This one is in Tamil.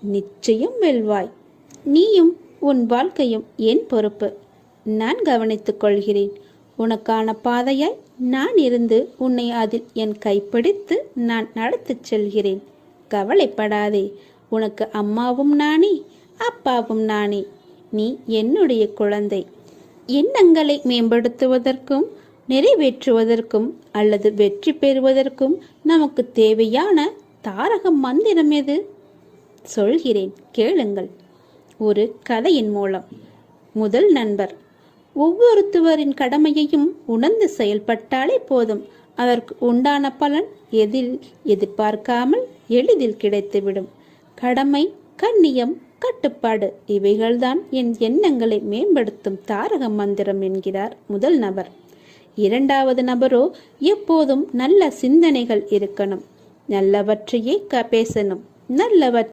நிச்சயம் வெல்வாய். நீயும் உன் வாழ்க்கையும் என் பொறுப்பு. நான் கவனித்துக் கொள்கிறேன். உனக்கான பாதையாய் நான் இருந்து உன்னை அதில் என் கைப்பிடித்து நான் நடத்திச் செல்கிறேன். கவலைப்படாதே. உனக்கு அம்மாவும் நானே, அப்பாவும் நானே. நீ என்னுடைய குழந்தை. எண்ணங்களை மேம்படுத்துவதற்கும் நிறைவேற்றுவதற்கும் அல்லது வெற்றி பெறுவதற்கும் நமக்கு தேவையான தாரக மந்திரம் எது? சொல்கிறேன், கேளுங்கள். ஒரு கதையின் மூலம். முதல் நண்பர். ஒவ்வொருத்தவரின் கடமையையும் உணர்ந்து செயல்பட்டாலே போதும். அதற்கு உண்டான பலன் எதிர்பார்க்காமல் எளிதில் கிடைத்துவிடும். கடமை, கண்ணியம், கட்டுப்பாடு இவைகள்தான் என் எண்ணங்களை மேம்படுத்தும் தாரக மந்திரம் என்கிறார் முதல் நபர். இரண்டாவது நபரோ எப்போதும் நல்ல சிந்தனைகள் இருக்கணும், நல்லவற்றையே பேசணும், நல்லவற்றை